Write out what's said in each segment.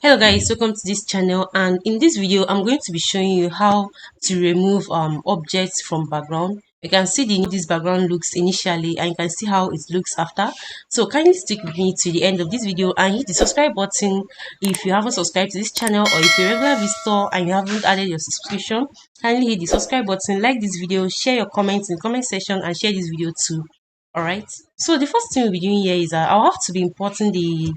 Hello guys, welcome to this channel, and in this video I'm going to be showing you how to remove objects from background. You can see this background looks initially, and you can see how it looks after. So kindly stick with me to the end of this video and hit the subscribe button if you haven't subscribed to this channel, or if you're a regular visitor and you haven't added your subscription. Kindly hit the subscribe button, like this video, share your comments in the comment section, and share this video too. Alright, so the first thing we'll be doing here is that I'll have to be importing the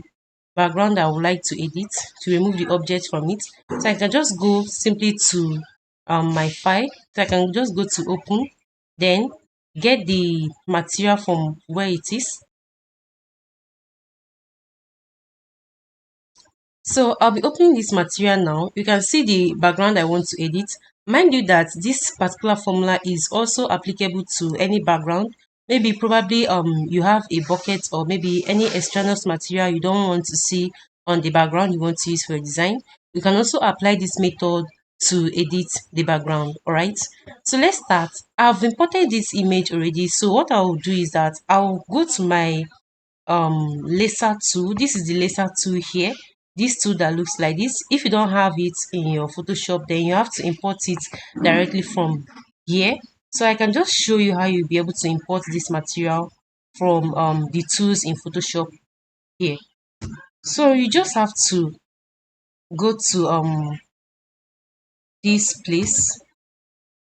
background I would like to edit, to remove the object from it. So I can just go simply to my file. So I can just go to open, then get the material from where it is. So I'll be opening this material now. You can see the background I want to edit. Mind you that this particular formula is also applicable to any background. Maybe probably you have a bucket, or maybe any extraneous material you don't want to see on the background you want to use for your design. You can also apply this method to edit the background. Alright, so let's start. I've imported this image already, so what I'll do is that I'll go to my laser tool. This is the laser tool here, this tool that looks like this. If you don't have it in your Photoshop, then you have to import it directly from here. So I can just show you how you'll be able to import this material from the tools in Photoshop here. So you just have to go to this place.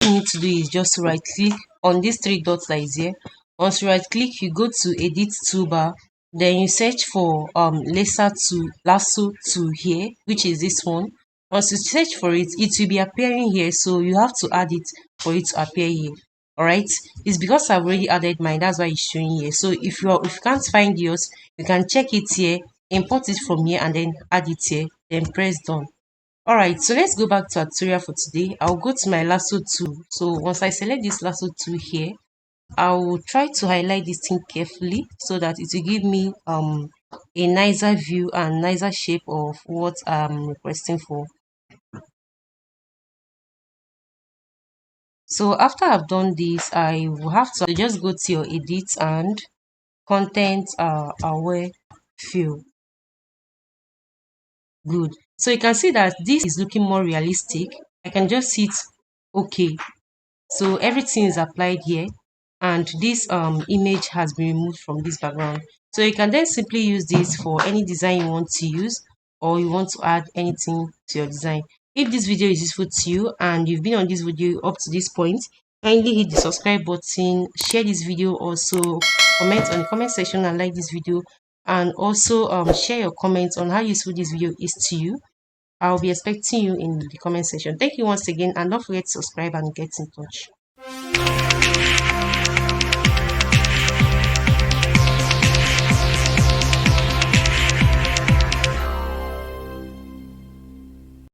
What you need to do is just right click on these three dots that is here. Once you right click, you go to edit toolbar, then you search for lasso tool here, which is this one. Once you search for it, it will be appearing here, so you have to add it for it to appear here. Alright, it's because I've already added mine, that's why it's showing here. So if you can't find yours, you can check it here, import it from here, and then add it here, then press done. Alright, so let's go back to our tutorial for today. I'll go to my lasso tool. So once I select this lasso tool here, I'll try to highlight this thing carefully so that it will give me a nicer view and nicer shape of what I'm requesting for. So after I've done this, I will have to just go to your edit and content aware fill. Good. So you can see that this is looking more realistic. I can just hit OK. So everything is applied here, and this image has been removed from this background. So you can then simply use this for any design you want to use, or you want to add anything to your design. If this video is useful to you and you've been on this video up to this point, kindly hit the subscribe button, share this video, also comment on the comment section and like this video, and also share your comments on how useful this video is to you. I'll be expecting you in the comment section. Thank you once again, and don't forget to subscribe and get in touch.